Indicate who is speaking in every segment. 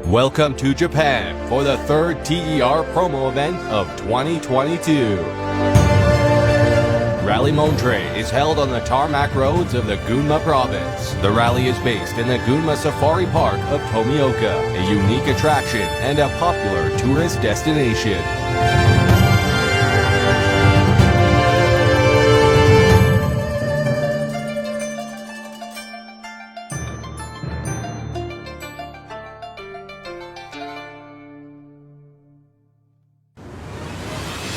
Speaker 1: Welcome to Japan for the third TER promo event of 2022. Rally Montre is held on the tarmac roads of the Gunma province. The rally is based in the Gunma Safari Park of Tomioka, a unique attraction and a popular tourist destination.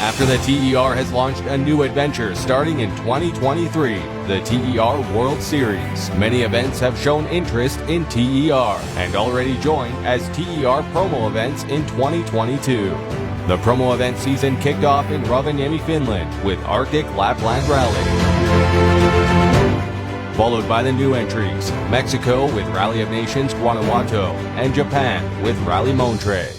Speaker 1: After the TER has launched a new adventure starting in 2023, the TER World Series, many events have shown interest in TER and already joined as TER promo events in 2022. The promo event season kicked off in Rovaniemi, Finland with Arctic Lapland Rally. Followed by the new entries, Mexico with Rally of Nations Guanajuato and Japan with Rally Montre.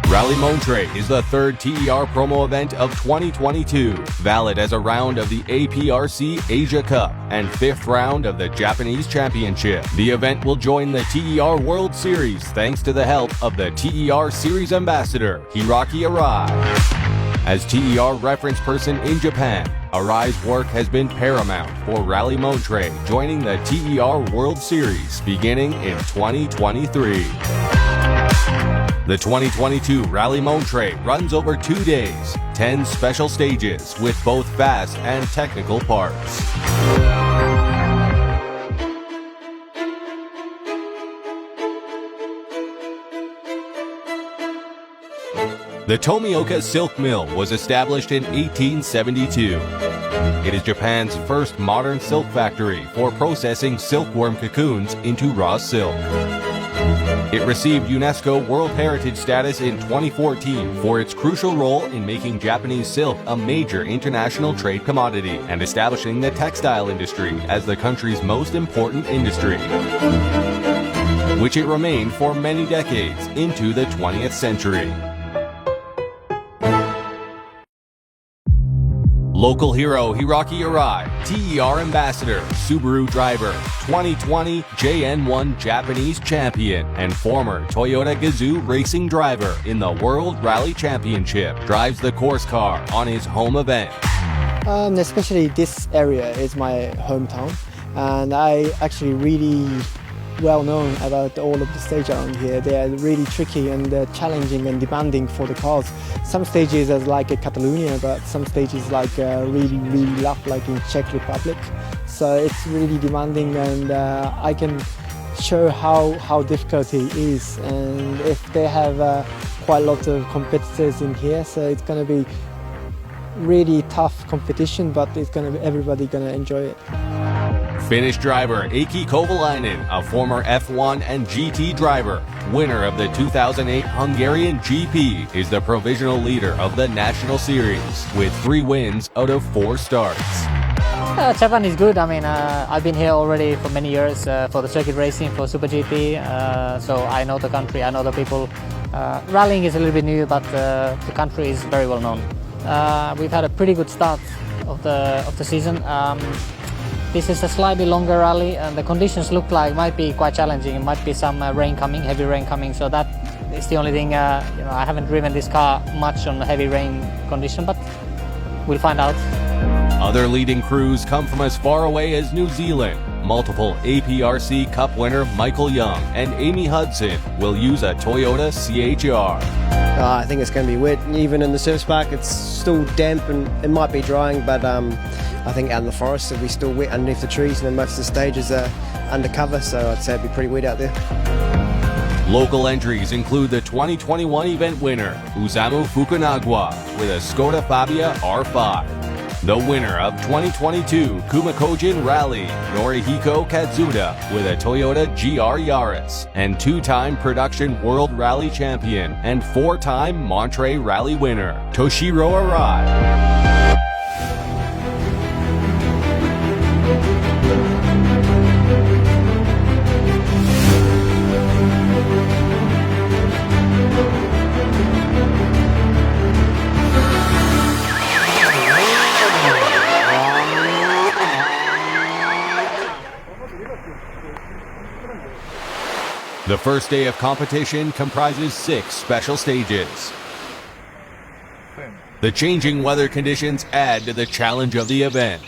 Speaker 1: Rally Montre is the third TER promo event of 2022, valid as a round of the APRC Asia Cup and fifth round of the Japanese Championship. The event will join the TER World Series thanks to the help of the TER Series Ambassador, Hiroki Arai. As TER reference person in Japan, Arai's work has been paramount for Rally Montre joining the TER World Series beginning in 2023. The 2022 Rally Montre runs over 2 days, 10 special stages with both fast and technical parts. The Tomioka Silk Mill was established in 1872. It is Japan's first modern silk factory for processing silkworm cocoons into raw silk. It received UNESCO World Heritage status in 2014 for its crucial role in making Japanese silk a major international trade commodity and establishing the textile industry as the country's most important industry, which it remained for many decades into the 20th century. Local hero Hiroki Arai, TER Ambassador, Subaru driver, 2020 JN1 Japanese champion, and former Toyota Gazoo racing driver in the World Rally Championship, drives the course car on his home event.
Speaker 2: Especially this area is my hometown, and I actually really well known about all of the stages around here. They are really tricky and challenging and demanding for the cars. Some stages are like a Catalonia, but some stages like really rough, like in Czech Republic. So it's really demanding, and I can show how difficult it is. And if they have quite a lot of competitors in here, so it's going to be really tough competition, but it's going to be everybody going to enjoy it.
Speaker 1: Finnish driver Aki Kovalainen, a former F1 and GT driver, winner of the 2008 Hungarian GP, is the provisional leader of the National Series, with 3 wins out of 4 starts.
Speaker 3: Japan is good. I mean, I've been here already for many years for the circuit racing, for Super GP, so I know the country, I know the people. Rallying is a little bit new, but the country is very well known. We've had a pretty good start of the season. This is a slightly longer rally, and the conditions look like might be quite challenging. It might be some rain coming, heavy rain coming. So that is the only thing. I haven't driven this car much on the heavy rain condition, but we'll find out.
Speaker 1: Other leading crews come from as far away as New Zealand. Multiple APRC Cup winner Michael Young and Amy Hudson will use a Toyota CHR.
Speaker 4: I think it's going to be wet. Even in the surface park, it's still damp and it might be drying, but I think out in the forest it'll be still wet underneath the trees, and then most of the stages are undercover, so I'd say it'll be pretty wet out there.
Speaker 1: Local entries include the 2021 event winner, Usamu Fukunaga, with a Skoda Fabia R5. The winner of 2022 Kumakojin Rally, Norihiko Kazuda, with a Toyota GR Yaris, and 2-time production World Rally champion and 4-time Montre Rally winner, Toshiro Arai. The first day of competition comprises 6 special stages. The changing weather conditions add to the challenge of the event.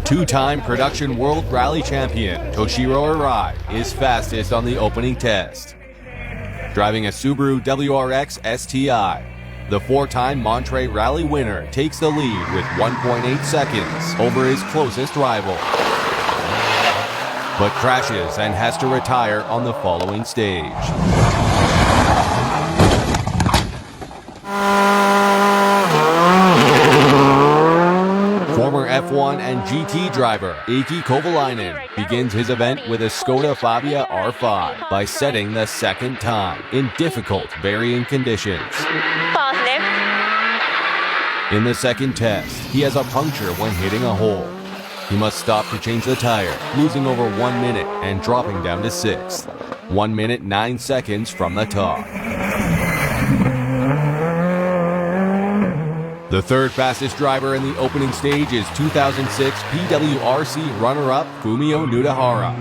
Speaker 1: Two-time production World Rally Champion Toshiro Arai is fastest on the opening test. Driving a Subaru WRX STI, the 4-time Montre Rally winner takes the lead with 1.8 seconds over his closest rival, but crashes and has to retire on the following stage. Former F1 and GT driver Heikki Kovalainen begins his event with a Skoda Fabia R5 by setting the second time in difficult varying conditions. In the second test, he has a puncture when hitting a hole. He must stop to change the tire, losing over 1 minute and dropping down to 6th. 1 minute 9 seconds from the top. The third fastest driver in the opening stage is 2006 PWRC runner-up Fumio Nudahara.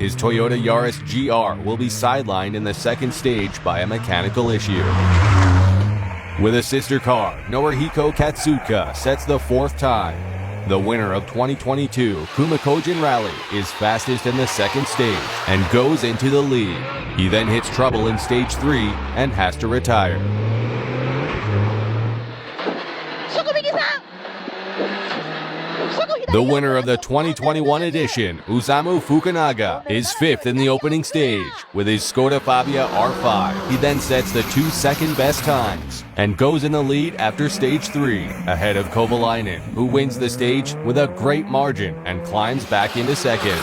Speaker 1: His Toyota Yaris GR will be sidelined in the second stage by a mechanical issue. With a sister car, Norihiko Katsuka sets the 4th time. The winner of 2022 Kumakojin Rally is fastest in the second stage and goes into the lead. He then hits trouble in stage 3 and has to retire. The winner of the 2021 edition, Osamu Fukunaga, is 5th in the opening stage with his Skoda Fabia R5. He then sets the 2 second best times and goes in the lead after stage 3, ahead of Kovalainen, who wins the stage with a great margin and climbs back into second.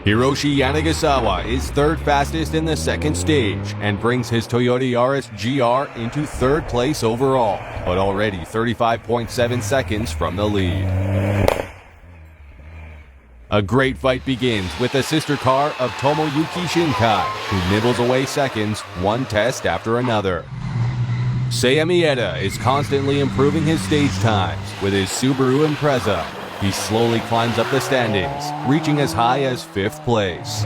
Speaker 1: Hiroshi Yanagisawa is 3rd fastest in the second stage and brings his Toyota Yaris GR into 3rd place overall, but already 35.7 seconds from the lead. A great fight begins with the sister car of Tomoyuki Shinkai, who nibbles away seconds one test after another. Seiya Mieta is constantly improving his stage times with his Subaru Impreza. He slowly climbs up the standings, reaching as high as 5th place.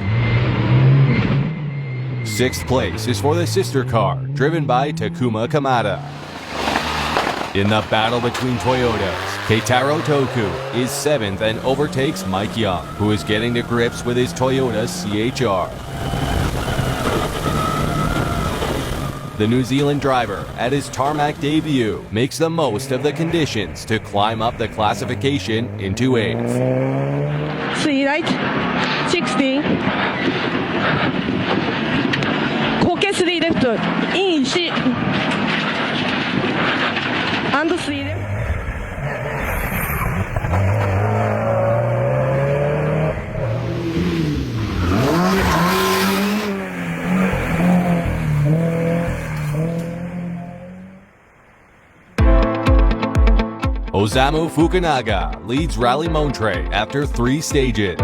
Speaker 1: 6th place is for the sister car, driven by Takuma Kamada. In the battle between Toyotas, Keitaro Toku is 7th and overtakes Mike Young, who is getting to grips with his Toyota CHR. The New Zealand driver, at his tarmac debut, makes the most of the conditions to climb up the classification into 8th.
Speaker 5: 3 right, 60. Okay, 3 left, in, and 3 left.
Speaker 1: Osamu Fukunaga leads Rally Montre after 3 stages.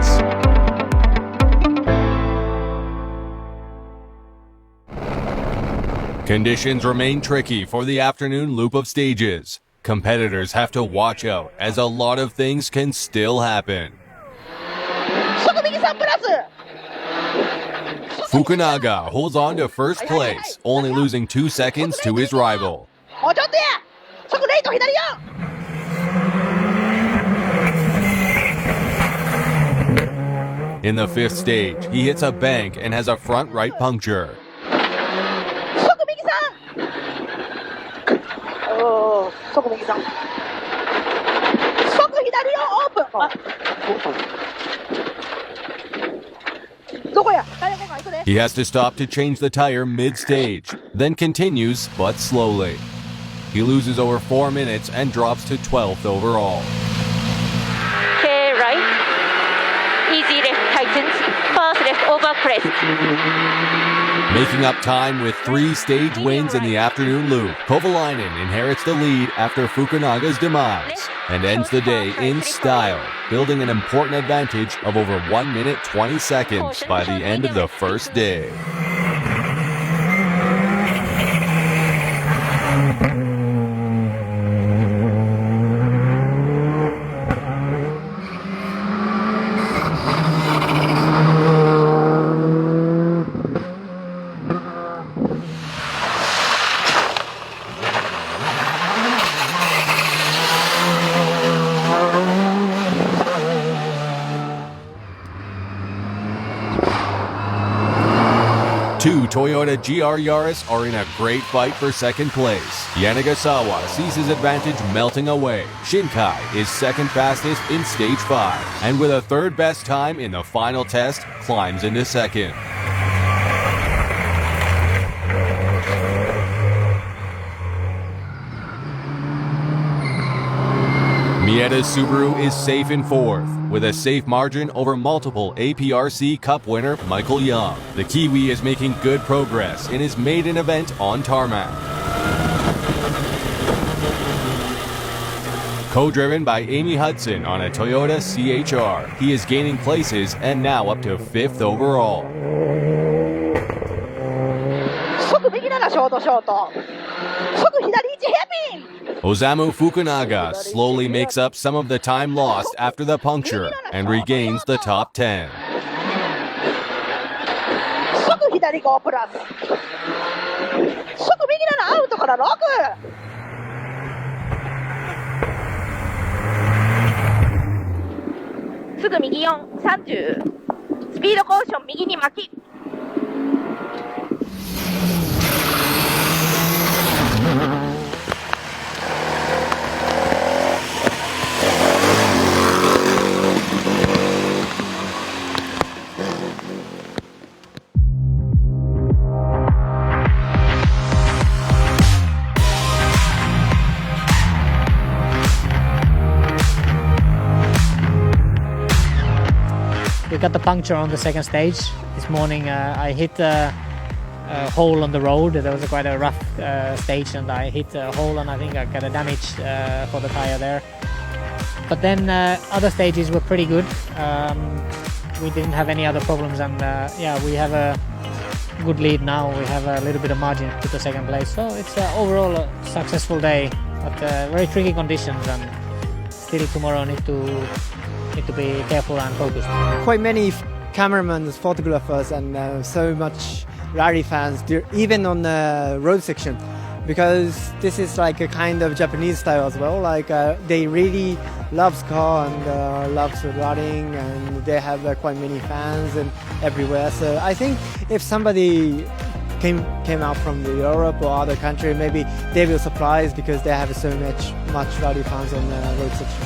Speaker 1: Conditions remain tricky for the afternoon loop of stages. Competitors have to watch out as a lot of things can still happen. Fukunaga holds on to 1st place, only losing 2 seconds to his rival. In the 5th stage, he hits a bank and has a front right puncture. He has to stop to change the tire mid-stage, then continues, but slowly. He loses over 4 minutes and drops to 12th overall.
Speaker 6: Okay, right. Easy left tightens. Fast left over crest.
Speaker 1: Making up time with 3 stage wins in the afternoon loop, Kovalainen inherits the lead after Fukunaga's demise and ends the day in style, building an important advantage of over 1 minute 20 seconds by the end of the first day. Two Toyota GR Yaris are in a great fight for second place. Yanagasawa sees his advantage melting away. Shinkai is second fastest in stage 5, and with a third best time in the final test, climbs into second. Mieda's Subaru is safe in 4th, with a safe margin over multiple APRC Cup winner Michael Young. The Kiwi is making good progress in his maiden event on tarmac. Co-driven by Amy Hudson on a Toyota CHR, he is gaining places and now up to 5th overall. Osamu Fukunaga slowly makes up some of the time lost after the puncture and regains the top 10.
Speaker 3: We got the puncture on the second stage. This morning I hit a hole on the road. There was quite a rough stage and I hit a hole and I think I got a damage for the tire there. But then other stages were pretty good. We didn't have any other problems and yeah, we have a good lead now. We have a little bit of margin to the second place. So it's overall a successful day, but very tricky conditions and still tomorrow need to be careful and focused.
Speaker 2: Quite many cameramen, photographers, and so much rally fans, even on the road section, because this is like a kind of Japanese style as well. Like they really love car and loves rallying, and they have quite many fans and everywhere. So I think if somebody came out from Europe or other country, maybe they will surprise because they have so much rally fans on the road section.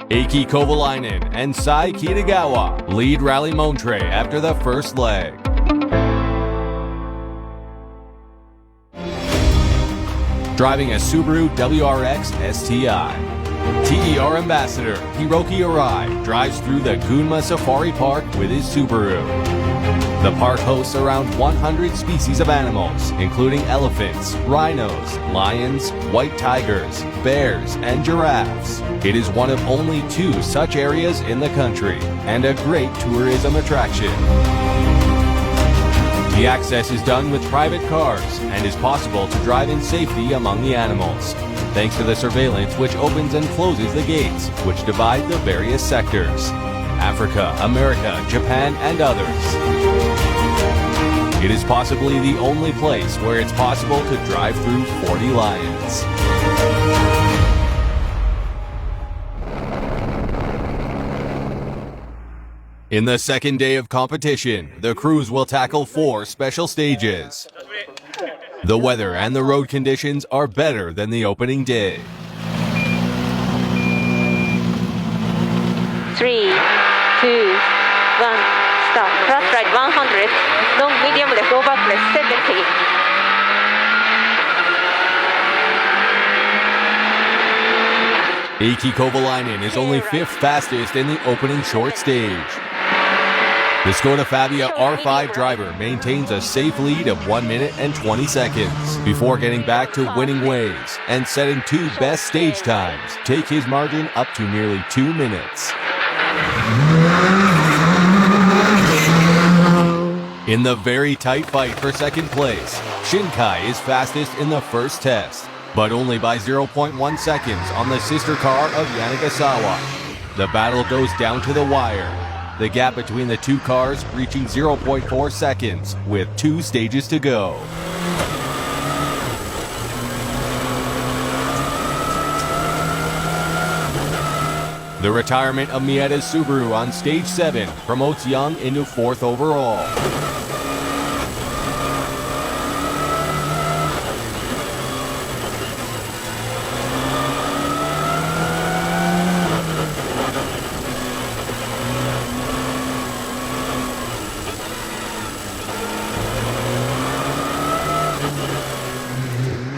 Speaker 1: Eiki Kovalainen and Sai Kitagawa lead Rally Montre after the first leg. Driving a Subaru WRX STI. TER ambassador Hiroki Arai drives through the Gunma Safari Park with his Subaru. The park hosts around 100 species of animals, including elephants, rhinos, lions, white tigers, bears, and giraffes. It is one of only 2 such areas in the country, and a great tourism attraction. The access is done with private cars, and is possible to drive in safety among the animals, thanks to the surveillance which opens and closes the gates, which divide the various sectors: Africa, America, Japan, and others. It is possibly the only place where it's possible to drive through 40 lions. In the second day of competition, the crews will tackle 4 special stages. The weather and the road conditions are better than the opening day.
Speaker 6: 3, 2, 1, start. Flat right 100, long medium left over left 70.
Speaker 1: Eiki Kovalainen is only 5th fastest in the opening short stage. The Skoda Fabia R5 driver maintains a safe lead of 1 minute and 20 seconds before getting back to winning ways and setting 2 best stage times, take his margin up to nearly 2 minutes. In the very tight fight for second place, Shinkai is fastest in the first test, but only by 0.1 seconds on the sister car of Yanagisawa. The battle goes down to the wire, the gap between the two cars reaching 0.4 seconds with 2 stages to go. The retirement of Mieda's Subaru on stage 7 promotes Young into 4th overall.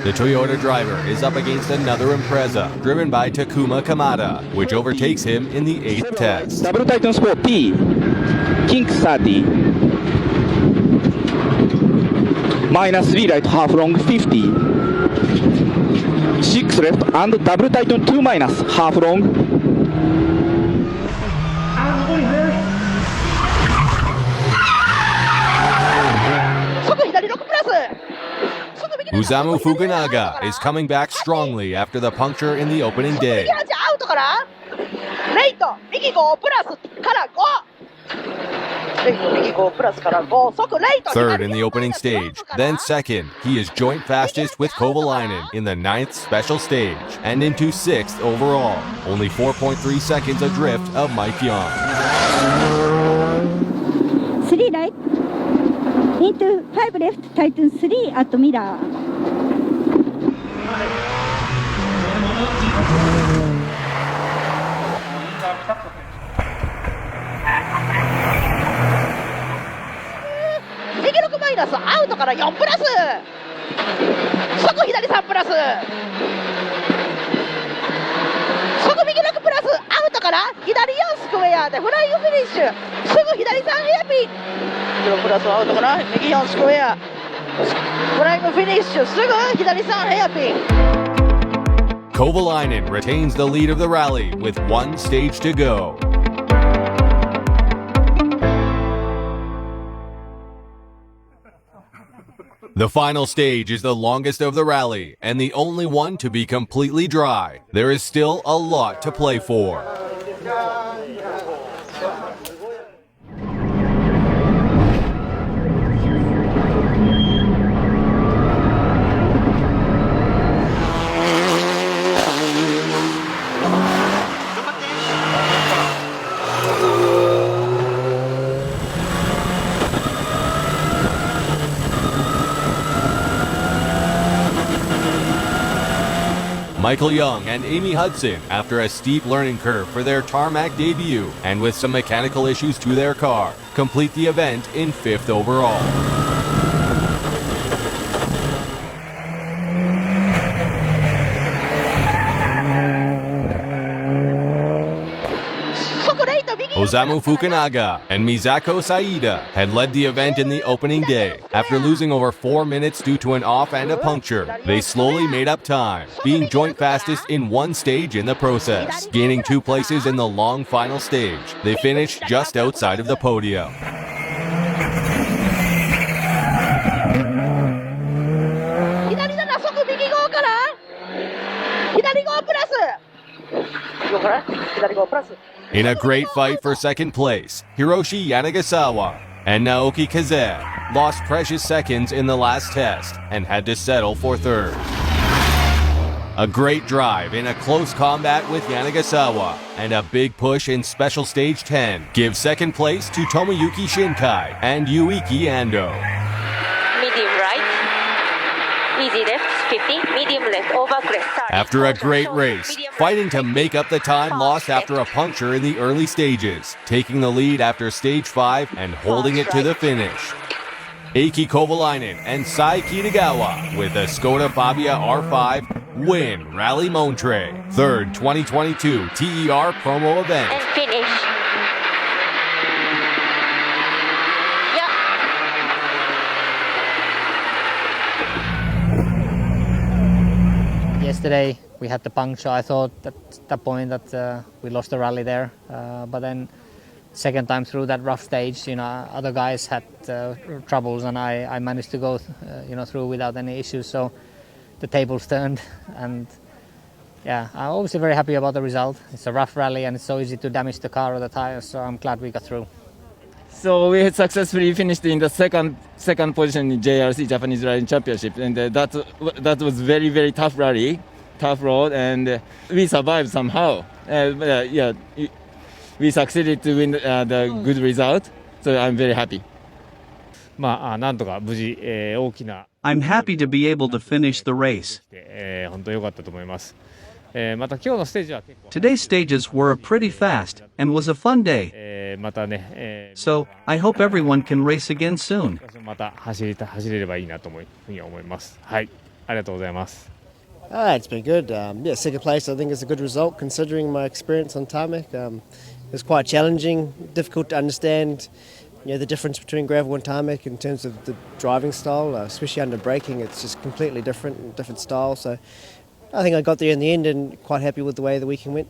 Speaker 1: The Toyota driver is up against another Impreza, driven by Takuma Kamada, which overtakes him in the 8th test.
Speaker 7: Double Titan Sport T, Kink 30. Minus 3 right, half long 50. 6 left and Double Titan 2 minus, half long.
Speaker 1: Usamu Fukunaga is coming back strongly after the puncture in the opening day. Third in the opening stage, then second, he is joint fastest with Kovalainen in the 9th special stage, and into 6th overall, only 4.3 seconds adrift of Mike Young.
Speaker 8: 3 right, into 5 left, Titan 3 at mirror.
Speaker 1: Kovalainen retains the lead of the rally with 1 stage to go. The final stage is the longest of the rally and the only one to be completely dry. There is still a lot to play for. Michael Young and Amy Hudson, after a steep learning curve for their tarmac debut and with some mechanical issues to their car, complete the event in 5th overall. Osamu Fukunaga and Misako Saida had led the event in the opening day. After losing over 4 minutes due to an off and a puncture, they slowly made up time, being joint fastest in 1 stage in the process. Gaining 2 places in the long final stage, they finished just outside of the podium. In a great fight for second place, Hiroshi Yanagisawa and Naoki Kaze lost precious seconds in the last test and had to settle for 3rd. A great drive in a close combat with Yanagisawa and a big push in special stage 10 gives second place to Tomoyuki Shinkai and Yuiki Ando.
Speaker 6: Medium right, easy left 50, medium left over crest.
Speaker 1: After a great race, fighting to make up the time lost after a puncture in the early stages, taking the lead after stage 5 and holding it to the finish. Eiki Kovalainen and Sai Kitagawa with the Skoda Fabia R5 win Rally Montre, 3rd 2022 TER promo event.
Speaker 6: And finish.
Speaker 3: yesterday we had the puncture. I thought at that point that we lost the rally there, but then second time through that rough stage, other guys had troubles, and I managed to go, through without any issues. So the tables turned, and yeah, I'm obviously very happy about the result. It's a rough rally, and it's so easy to damage the car or the tires. So I'm glad we got through.
Speaker 9: So we had successfully finished in the second position in JRC Japanese Rallying Championship, and that was very, very tough rally, tough road, and we survived somehow. We succeeded to win the good result, so I'm very happy.
Speaker 10: なんとか無事、大きな
Speaker 11: I'm happy to be able to finish the race.
Speaker 10: 本当良かったと思います。また今日のステージは結構
Speaker 11: Today's stages were pretty fast and was a fun day.
Speaker 10: またね、
Speaker 11: So, I hope everyone can race again soon.
Speaker 10: また走れればいいなというふうに思います。はい、ありがとうございます。
Speaker 4: It's been good. Second place I think is a good result considering my experience on tarmac. It's quite challenging, difficult to understand the difference between gravel and tarmac in terms of the driving style, especially under braking. It's just completely different style. So I think I got there in the end and quite happy with the way the weekend went.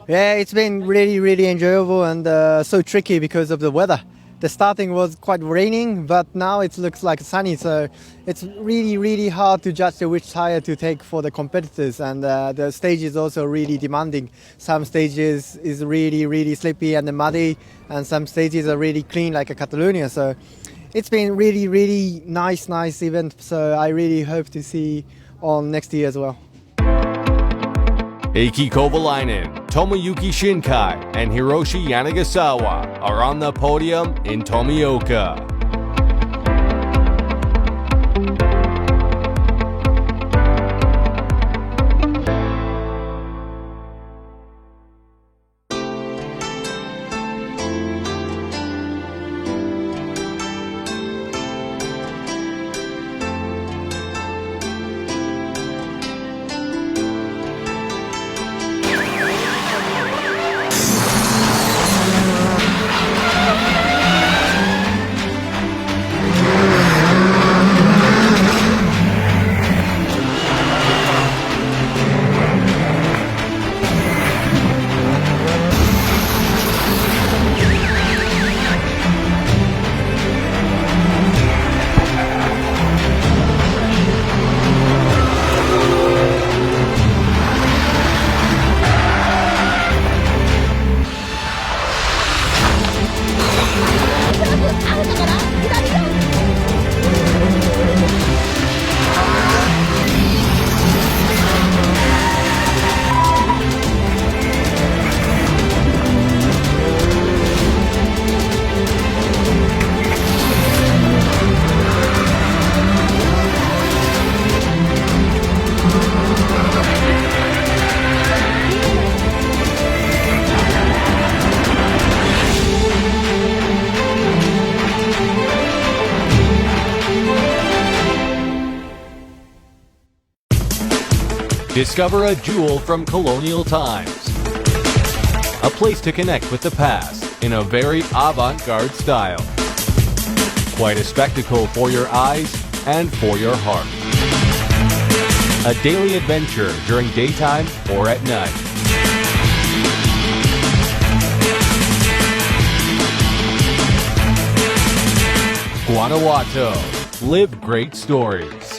Speaker 2: Yeah, it's been really, really enjoyable and so tricky because of the weather. The starting was quite raining, but now it looks like sunny, so it's really, really hard to judge which tire to take for the competitors, and the stage is also really demanding. Some stages is really, really slippy and muddy, and some stages are really clean like a Catalonia, so it's been really, really nice event, so I really hope to see on next year as well.
Speaker 1: Eiki Kovalainen, Tomoyuki Shinkai, and Hiroshi Yanagasawa are on the podium in Tomioka. Discover a jewel from colonial times. A place to connect with the past in a very avant-garde style. Quite a spectacle for your eyes and for your heart. A daily adventure during daytime or at night. Guanajuato. Live great stories.